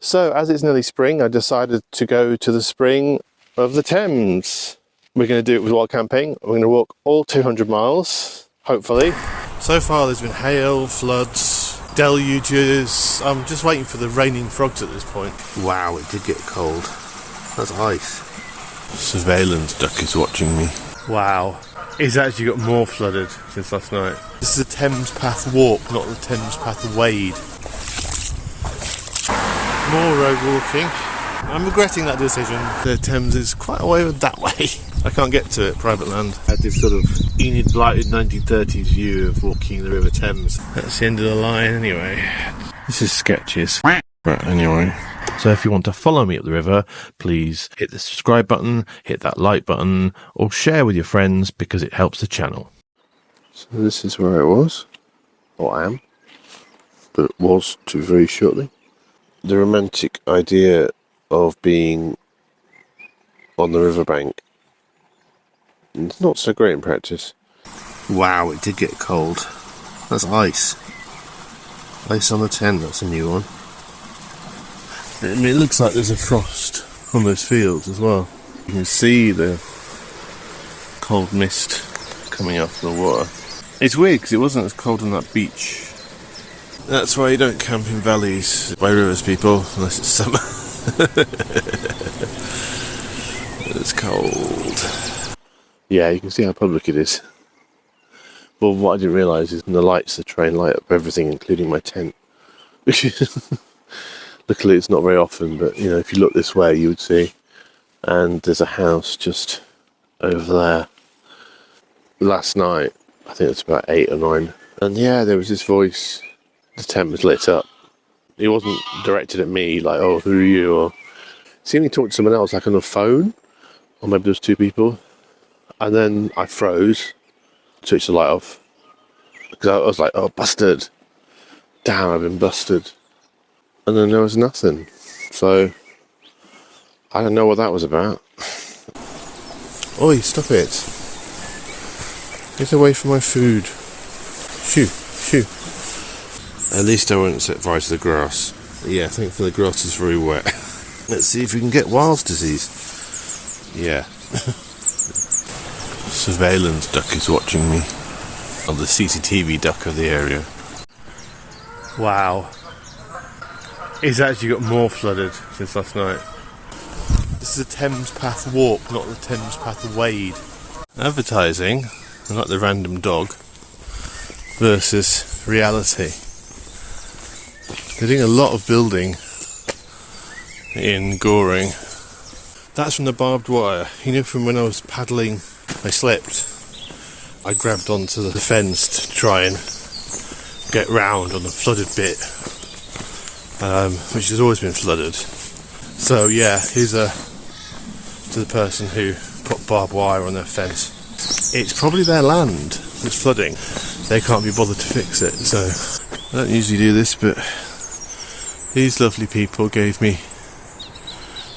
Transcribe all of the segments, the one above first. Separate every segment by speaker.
Speaker 1: So as it's nearly spring, I decided to go to the spring of the Thames. We're going to do it with wild camping. We're going to walk all 200 miles, hopefully. So far there's been hail, floods, deluges. I'm just waiting for the raining frogs at this point. Wow, it did get cold. That's ice. Surveillance duck is watching me. Wow, it's actually got more flooded since last night. This is a Thames Path walk, not the Thames Path wade. More road walking. I'm regretting that decision. The Thames is quite a way that way. I can't get to it, private land. I had this sort of Enid blighted 1930s view of walking the River Thames. That's the end of the line anyway. This is sketches. Right, anyway. So if you want to follow me up the river, please hit the subscribe button, hit that like button, or share with your friends because it helps the channel. So this is where I was, or I am, but was to very shortly. The romantic idea of being on the riverbank, it's not so great in practice. Wow, it did get cold. That's ice. Ice on the tent, that's a new one. I mean, it looks like there's a frost on those fields as well. You can see the cold mist coming up from the water. It's weird because it wasn't as cold on that beach. That's why you don't camp in valleys by rivers, people, unless it's summer. It's cold. Yeah, you can see how public it is. Well, what I didn't realise is the lights of the train light up everything, including my tent. Which is, luckily it's not very often, but you know, if you look this way you would see. And there's a house just over there. Last night, I think it was about 8 or 9. And yeah, there was this voice. The tent was lit up. It wasn't directed at me, like, oh, who are you? Or seemed he talked to someone else, like on the phone. Or maybe there was 2 people. And then I froze, switched the light off. Because I was like, oh, busted. Damn, I've been busted. And then there was nothing. So, I don't know what that was about. Oi, stop it. Get away from my food. Shoo, shoo. At least I won't set fire to the grass. Yeah, I think the grass is very wet. Let's see if we can get Wild's disease. Yeah. Surveillance duck is watching me. Or the CCTV duck of the area. Wow. It's actually got more flooded since last night. This is a Thames Path walk, not the Thames Path wade. Advertising, like the random dog, versus reality. They're doing a lot of building in Goring. That's from the barbed wire. You know, from when I was paddling, I slipped. I grabbed onto the fence to try and get round on the flooded bit, which has always been flooded. So yeah, here's to the person who put barbed wire on their fence. It's probably their land that's flooding. They can't be bothered to fix it, so I don't usually do this, but these lovely people gave me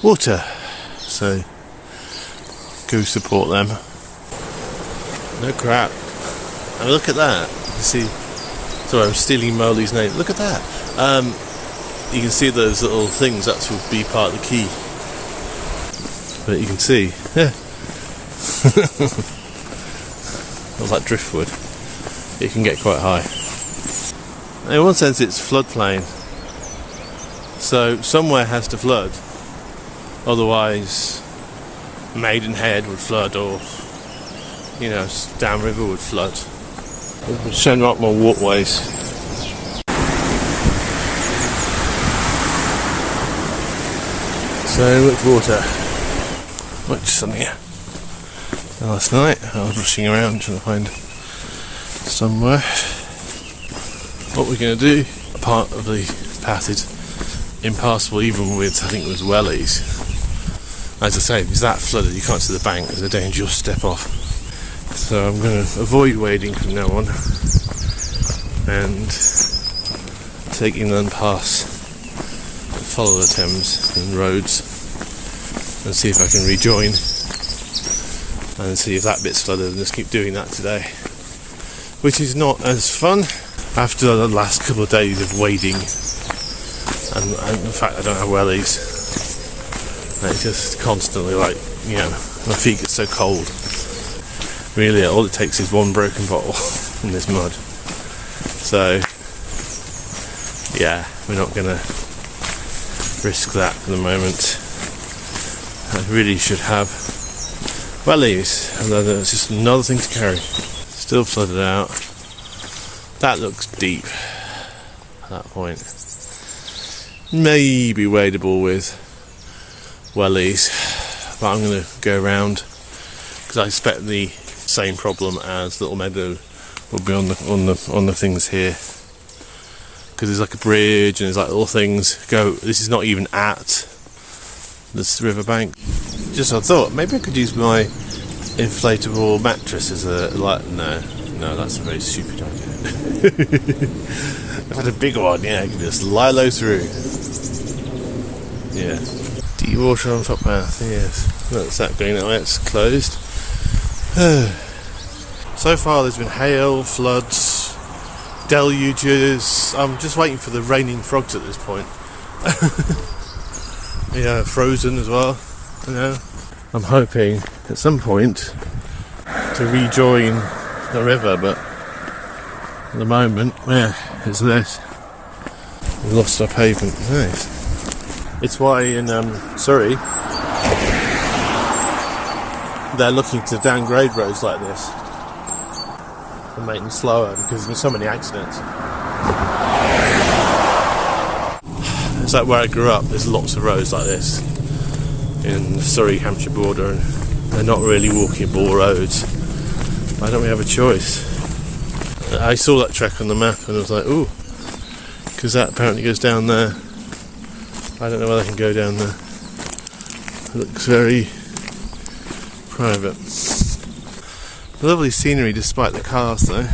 Speaker 1: water, so go support them. No crap. And look at that. You see, sorry, I'm stealing Molly's name. Look at that. You can see those little things. That would be part of the quay. But you can see, yeah. All that driftwood. It can get quite high. In one sense, it's floodplain. So somewhere has to flood. Otherwise, Maidenhead would flood, or you know, downriver would flood. We'll send up more walkways. So much water. Much sunnier. Last night I was rushing around trying to find somewhere. What we're going to do, part of the path is impassable even with, I think it was wellies. As I say, if it's that flooded you can't see the bank, there's a danger you'll step off. So I'm going to avoid wading from now on and take inland pass, follow the Thames and roads and see if I can rejoin and see if that bit's flooded, and just keep doing that today, which is not as fun after the last couple of days of wading and the fact I don't have wellies. It's just constantly like, you know, my feet get so cold. Really, all it takes is one broken bottle in this mud. So, yeah, we're not going to risk that for the moment. I really should have wellies, although it's just another thing to carry. Still flooded out. That looks deep at that point. Maybe wadable with wellies, but I'm going to go around because I expect the same problem as Little Meadow will be on the things here, because there's like a bridge and there's like little things go. This is not even at this riverbank. Just I thought maybe I could use my inflatable mattress as a no, that's a very stupid idea. I've had a big one, yeah, I can just lilo through. Yeah. Deep water on footpath, yes. That's that going that way, it's closed. So far there's been hail, floods, deluges. I'm just waiting for the raining frogs at this point. Yeah, frozen as well, you know. I'm hoping at some point to rejoin the river, but at the moment, yeah, it's this. We've lost our pavement. Nice. It's why in Surrey they're looking to downgrade roads like this and make them slower, because there's been so many accidents. It's like where I grew up, there's lots of roads like this in the Surrey-Hampshire border, and they're not really walkable roads. I don't really have a choice. I saw that track on the map and I was like, ooh, because that apparently goes down there. I don't know whether I can go down there. It looks very private. Lovely scenery despite the cars though.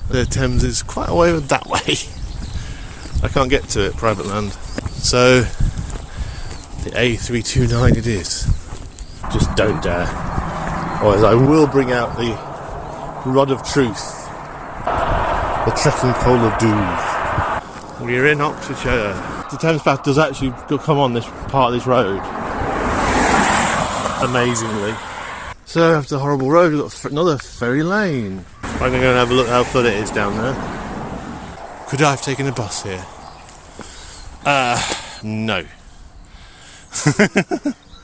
Speaker 1: The Thames is quite a way that way. I can't get to it, private land. So the A329 it is. Just don't dare. Otherwise I will bring out the rod of truth. The trekking pole of doom. We're in Oxfordshire. The Thames Path does actually come on this part of this road. Amazingly. So after the horrible road we've got another ferry lane. I'm going to go and have a look how flood it is down there. Could I have taken a bus here? No.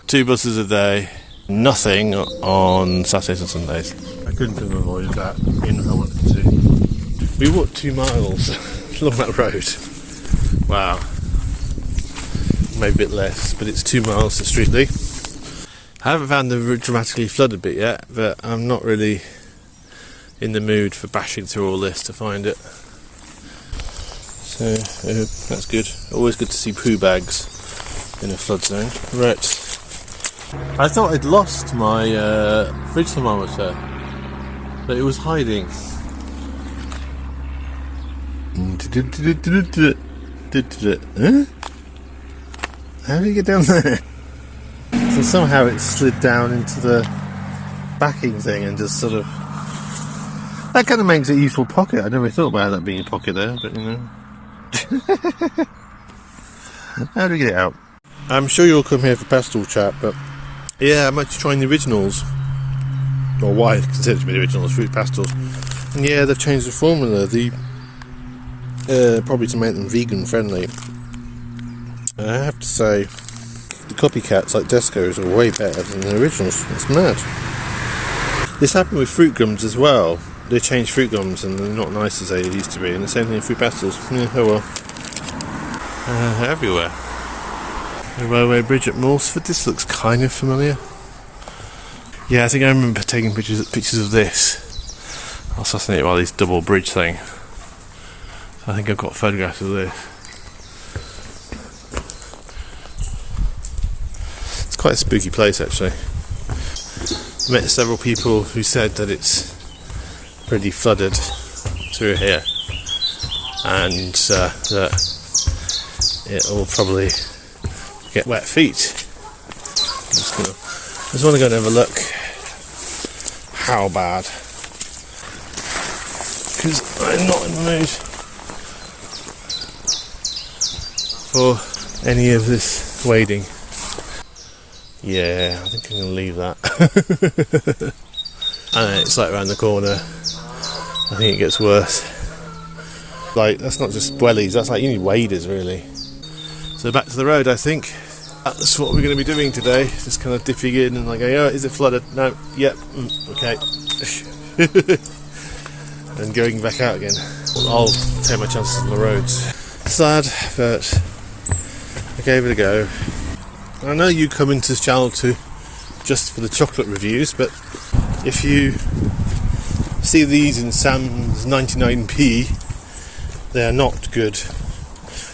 Speaker 1: 2 buses a day. Nothing on Saturdays and Sundays. I couldn't have avoided that even if I wanted to. We walked 2 miles along that road. Wow. Maybe a bit less, but it's 2 miles to Streatley. I haven't found the dramatically flooded bit yet, but I'm not really in the mood for bashing through all this to find it. So that's good. Always good to see poo bags in a flood zone. Right. I thought I'd lost my fridge thermometer, but it was hiding. Huh? How did you get down there? So somehow it slid down into the backing thing and just sort of... That kind of makes it a useful pocket. I never thought about that being a pocket there, but you know. How do we get it out? I'm sure you'll come here for pastoral chat, but yeah, I'm actually trying the originals, or what I consider to be the originals, fruit pastels. And yeah, they've changed the formula, probably to make them vegan friendly. And I have to say, the copycats like Tesco's are way better than the originals. It's mad. This happened with fruit gums as well. They changed fruit gums and they're not nice as they used to be, and the same thing with fruit pastels. Yeah, oh well. Everywhere. The railway bridge at Moulsford. This looks kind of familiar. Yeah, I think I remember taking pictures of this. I was fascinated by this double bridge thing. I think I've got photographs of this. It's quite a spooky place actually. I met several people who said that it's pretty flooded through here, and that it will probably get wet feet. I just want to go and have a look how bad because I'm not in the mood for any of this wading. Yeah, I think I'm going to leave that. And it's like around the corner. I think it gets worse. Like, that's not just wellies, that's like, you need waders really. So back to the road, I think. That's what we're going to be doing today. Just kind of dipping in and like, oh, is it flooded? No, yep, okay. And going back out again. I'll take my chances on the roads. Sad, but I gave it a go. I know you come into this channel just for the chocolate reviews, but if you see these in Sam's 99p, they are not good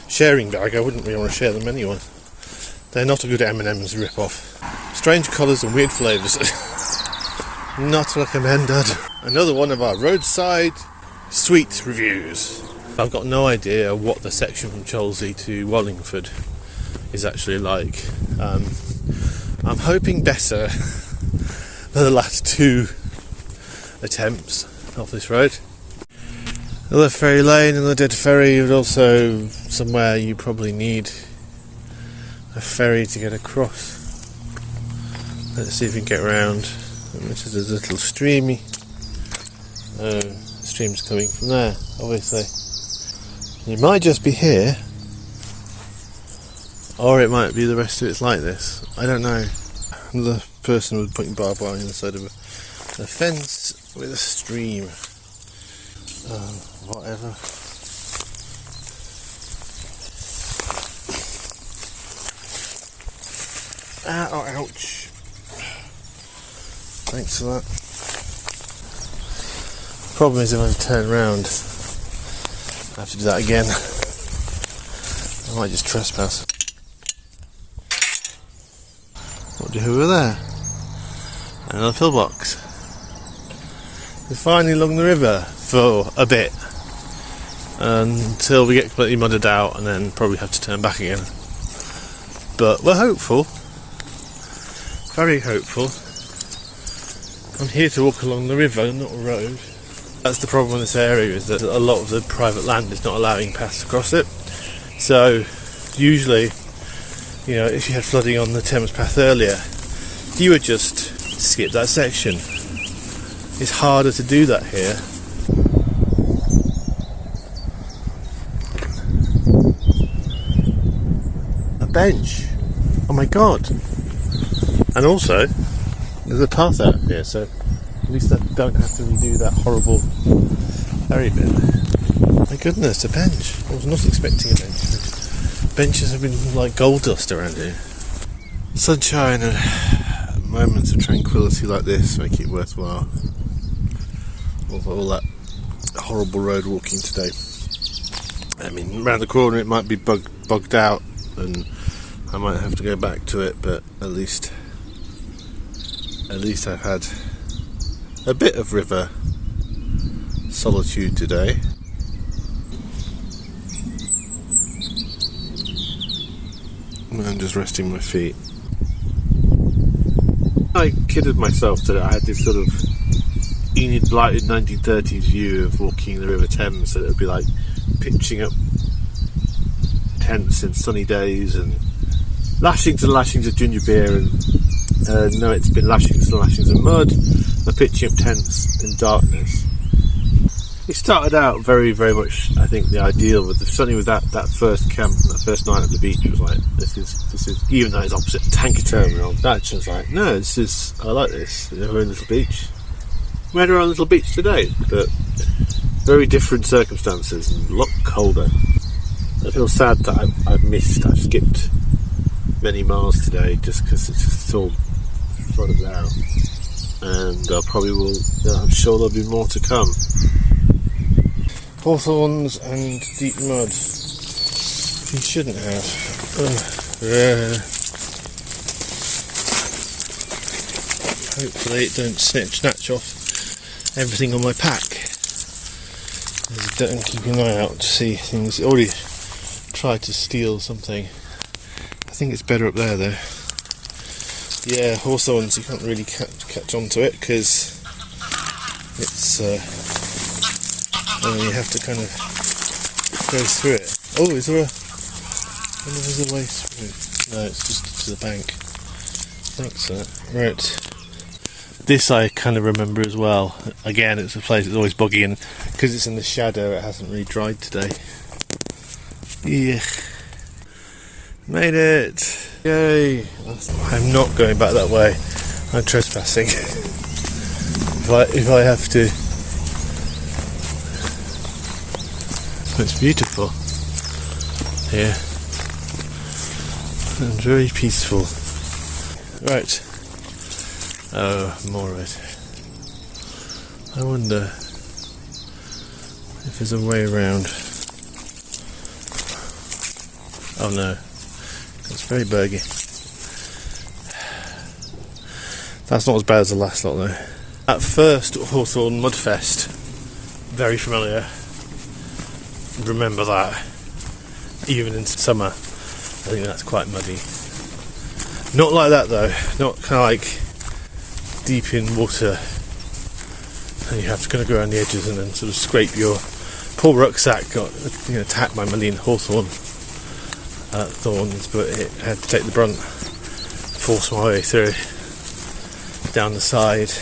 Speaker 1: sharing bag. I wouldn't really want to share them anyway. They're not a good M&M's rip-off. Strange colours and weird flavours. Not recommended. Another one of our roadside sweet reviews. I've got no idea what the section from Cholsey to Wallingford is actually like. I'm hoping better than the last two attempts off this road. Another ferry lane and the dead ferry, but also somewhere you probably need a ferry to get across. Let's see if we can get around. This is a little streamy. Stream's coming from there, obviously. It might just be here, or it might be the rest of it's like this. I don't know. Another person was putting barbed wire on the side of a fence with a stream. Whatever. Oh, ouch. Thanks for that. Problem is, if I turn round, I have to do that again. I might just trespass. What do you have over there? Another pillbox. We're finally along the river for a bit, until we get completely mudded out and then probably have to turn back again. But we're hopeful. Very hopeful. I'm here to walk along the river, not a road. That's the problem in this area, is that a lot of the private land is not allowing paths across it. So usually, you know, if you had flooding on the Thames Path earlier, you would just skip that section. It's harder to do that here. A bench. Oh my god. And also, there's a path out here, so at least I don't have to redo that horrible ferry bit. My goodness, a bench. I was not expecting a bench. Benches have been like gold dust around here. Sunshine and moments of tranquility like this make it worthwhile. All that horrible road walking today. I mean, around the corner it might be bogged out and I might have to go back to it, but at least I've had a bit of river solitude today. I'm just resting my feet. I kidded myself that I had this sort of Enid blighted 1930s view of walking the River Thames, so it would be like pitching up tents in sunny days and lashings and lashings of ginger beer, and no, it's been lashings and lashings of mud and pitching up tents in darkness. It started out very, very much, I think, the ideal, with certainly with that first camp, that first night at the beach was like, this is even though it's opposite tanker terminal, that's just like, no, I like this. We're in a little beach. We had our own little beach today, but very different circumstances and a lot colder. I feel sad that I've skipped many miles today just because it's all flooded out, and I probably will. I'm sure there'll be more to come. Hawthorns and deep mud. You shouldn't have. Hopefully it don't snatch off everything on my pack. Don't keep an eye out to see things. It already tried to steal something. I think it's better up there though. Yeah, hawthorns, you can't really catch on to it because it's and you have to kind of go through it. Oh, is there a... I wonder if there's a way through. No, it's just to the bank. Thanks for that. Right. This I kind of remember as well. Again, it's a place that's always boggy, and because it's in the shadow, it hasn't really dried today. Yeah. Made it! Yay! I'm not going back that way. I'm trespassing. if I have to. It's beautiful here and very peaceful. Right. Oh, more of it. I wonder if there's a way around. Oh no, it's very bergy. That's not as bad as the last lot though. At first, Hawthorn Mudfest, very familiar. Remember that. Even in summer, I think that's quite muddy. Not like that though, not kind of like deep in water and you have to kind of go around the edges and then sort of scrape your poor rucksack. Got attacked by a million hawthorn thorns, but it had to take the brunt, force my way through down the side.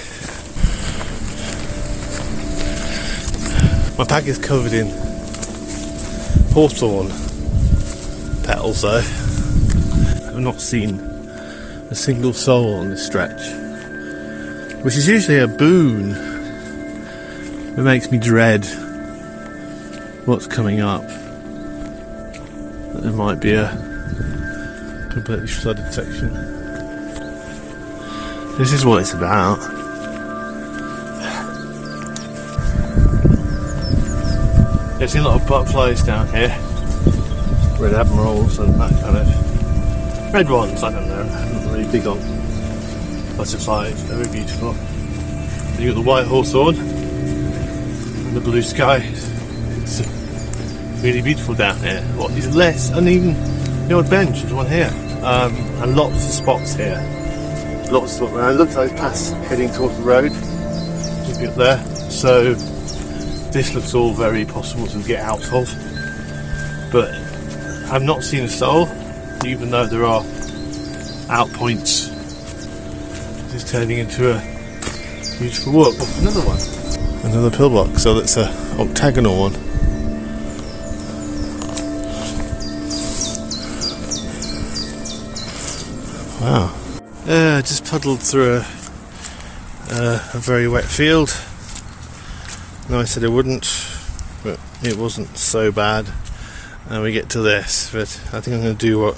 Speaker 1: My pack is covered in hawthorn petals though. I've not seen a single soul on this stretch, which is usually a boon. It makes me dread what's coming up. There might be a completely flooded section. This is what it's about. I've seen a lot of butterflies down here, red admirals and that kind of red ones. I don't know. I'm not really big on butterflies. They're very beautiful. You got the white hawthorn and the blue sky. It's really beautiful down here. What is less uneven? The odd bench. There's one here, and lots of spots here. Lots of spots. When I looked at those paths heading towards the road, maybe up there. So this looks all very possible to get out of, but I've not seen a soul, even though there are outpoints. This is turning into a beautiful walk. Oh, another one. Another pillbox, so that's a octagonal one. Wow. I just puddled through a very wet field. No, I said it wouldn't, but it wasn't so bad. And we get to this, but I think I'm going to do what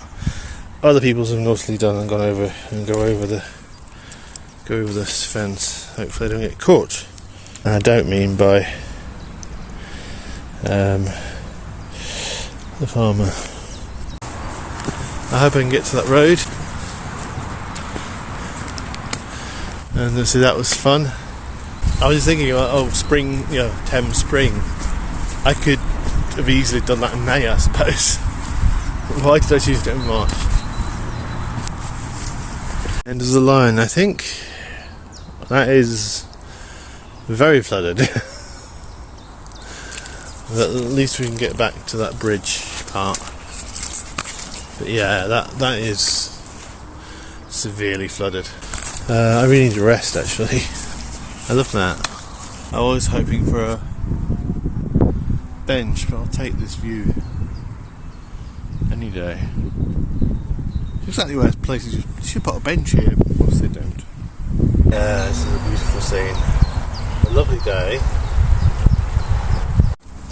Speaker 1: other people have mostly done and gone over and go over this fence. Hopefully I don't get caught. And I don't mean by the farmer. I hope I can get to that road. And so that was fun. I was just thinking about, spring, Thames Spring. I could have easily done that in May, I suppose. Why did I choose it in March? End of the line, I think. That is very flooded. But at least we can get back to that bridge part. But yeah, that is severely flooded. I really need a rest actually. I love that. I was hoping for a bench, but I'll take this view any day. It's exactly where places you should put a bench here, but of course they don't. Yeah, this is a beautiful scene. A lovely day.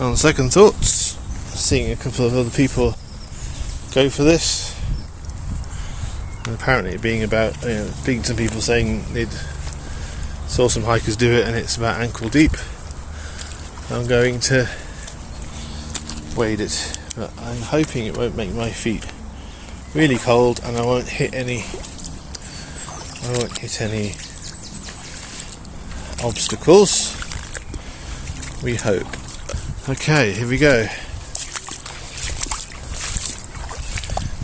Speaker 1: On second thoughts, seeing a couple of other people go for this. And apparently being about, speaking to people saying they'd saw some hikers do it and it's about ankle deep. I'm going to wade it, but I'm hoping it won't make my feet really cold and I won't hit any obstacles. We hope. Okay, here we go.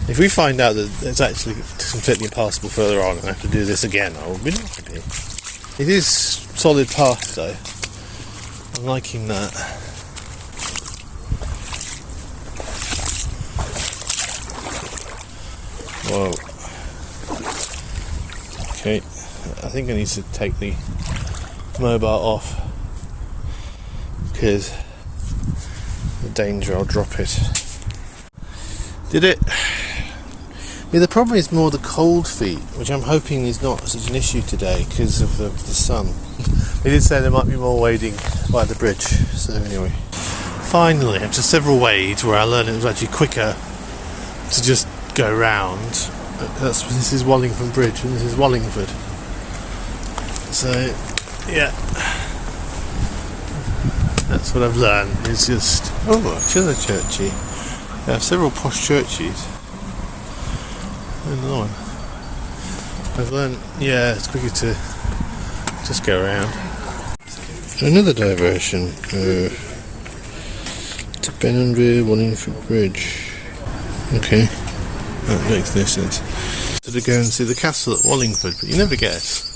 Speaker 1: If we find out that it's actually completely impassable further on and I have to do this again, I will be not happy. It is solid path though. I'm liking that. Whoa. Okay, I think I need to take the mobile off because the danger I'll drop it. Did it? Yeah, the problem is more the cold feet, which I'm hoping is not such an issue today because of the sun. They did say there might be more wading by the bridge, so anyway. Finally, after several wades where I learned it was actually quicker to just go round. This is Wallingford Bridge and this is Wallingford. So, yeah. That's what I've learned. It's just, another churchy. There are several posh churches. Another one. I've learned, yeah, it's quicker to just go around. Another diversion to Benonville, Wallingford Bridge. Okay, that makes no sense. So to go and see the castle at Wallingford, but you never guess.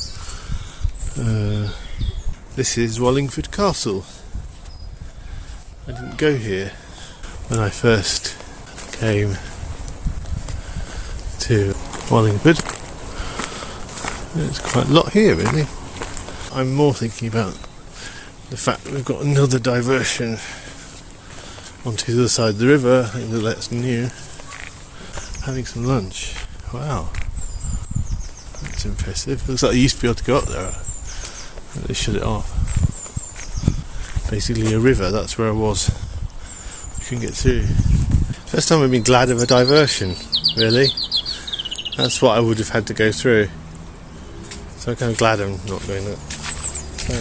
Speaker 1: This is Wallingford Castle. I didn't go here when I first came to Wallingford. There's quite a lot here, really. I'm more thinking about the fact that we've got another diversion onto the other side of the river. I think that's new. Having some lunch. Wow, that's impressive. Looks like I used to be able to go up there. They shut it off. Basically a river, that's where I was. You couldn't get through. First time I've been glad of a diversion, really. That's what I would have had to go through. So I'm kind of glad I'm not doing that. So,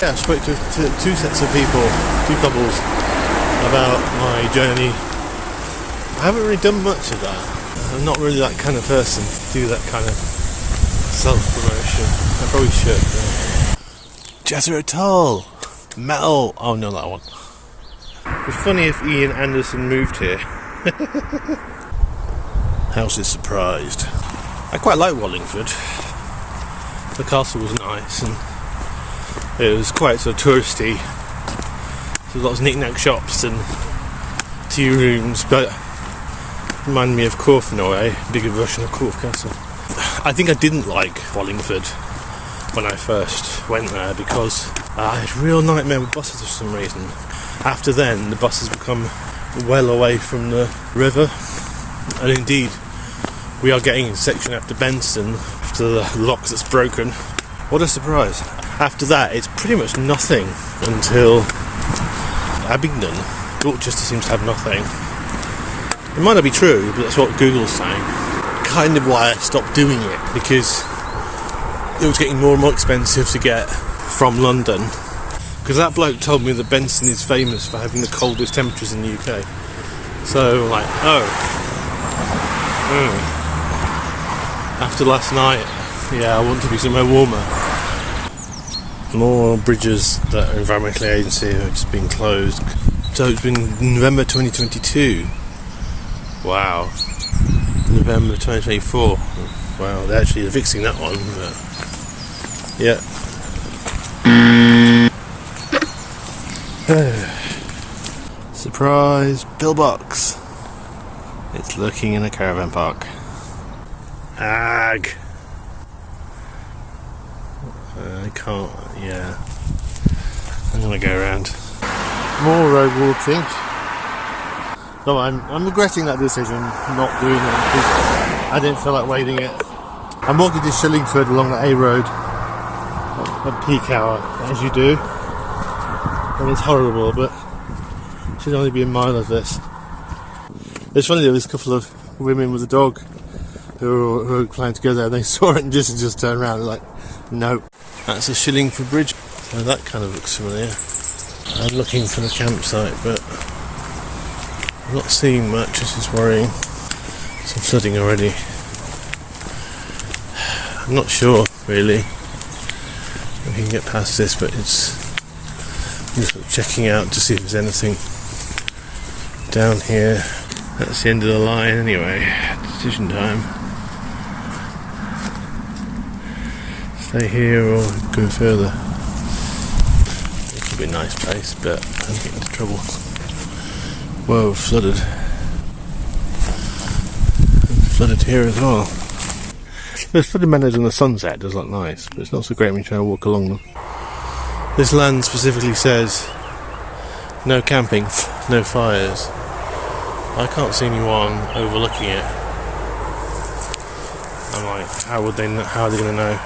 Speaker 1: yeah, I spoke to two sets of people, two couples, about my journey. I haven't really done much of that. I'm not really that kind of person to do that kind of self-promotion. I probably should. Jethro Tull! Metal! Oh no, that one. It'd be funny if Ian Anderson moved here. House is surprised. I quite like Wallingford. The castle was nice and it was quite sort of touristy. There's lots of knick-knack shops and tea rooms, but it reminded me of Corfe in a way, bigger version of Corfe Castle. I think I didn't like Wallingford when I first went there because I had a real nightmare with buses for some reason. After then, the buses become well away from the river, and indeed, we are getting a section after Benson, after the lock that's broken. What a surprise. After that, it's pretty much nothing until Abingdon. Dorchester seems to have nothing. It might not be true, but that's what Google's saying. Kind of why I stopped doing it, because it was getting more and more expensive to get from London. Because that bloke told me that Benson is famous for having the coldest temperatures in the UK. So I'm like, after last night, yeah, I want to be somewhere warmer. More bridges that are environmental agency have just been closed. So it's been November 2022. Wow. November 2024. Wow, they're actually fixing that one. But yeah. Surprise pillbox. It's looking in a caravan park. Ag. I can't. Yeah. I'm gonna go around. More road walking. No, I'm regretting that decision, not doing it, because I didn't feel like wading it. I'm walking to Shillingford along the A road at peak hour, as you do. And it's horrible, but it should only be a mile of this. It's funny, there was a couple of women with a dog who were planning to go there, and they saw it and just turned around and like, no. That's a Shillingford Bridge, so that kind of looks familiar. I'm looking for the campsite, but I'm not seeing much, this is worrying. Some flooding already. I'm not sure, really, if we can get past this, but it's... I'm just checking out to see if there's anything down here. That's the end of the line anyway. Decision time. Stay here or go further. It could be a nice place, but I'm getting into trouble. Whoa, flooded. flooded here as well. There's flooded meadows in the sunset, does look nice, but it's not so great when you try to walk along them. This land specifically says no camping, no fires. I can't see anyone overlooking it. I'm like, how are they going to know?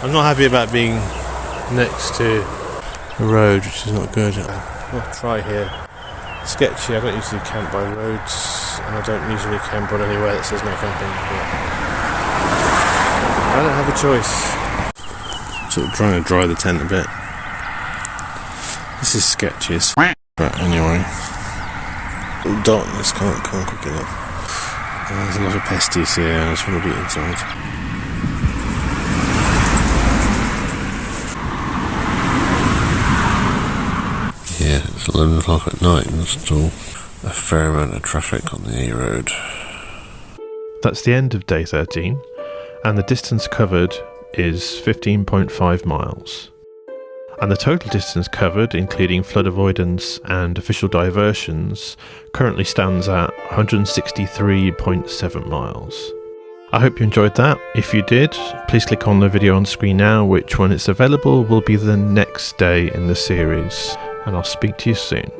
Speaker 1: I'm not happy about being next to a road, which is not good. I'll try here. Sketchy. I don't usually camp by roads, and I don't usually camp on anywhere that says no camping. I don't have a choice. Sort of trying to dry the tent a bit. This is sketchy. Right, anyway. Darkness can't quick enough. There's a lot of pesties here, and I just want to be inside. Yeah, it's 11 o'clock at night and there's still a fair amount of traffic on the A road.
Speaker 2: That's the end of day 13, and the distance covered is 15.5 miles. And the total distance covered, including flood avoidance and official diversions, currently stands at 163.7 miles. I hope you enjoyed that. If you did, please click on the video on screen now, which when it's available will be the next day in the series. And I'll speak to you soon.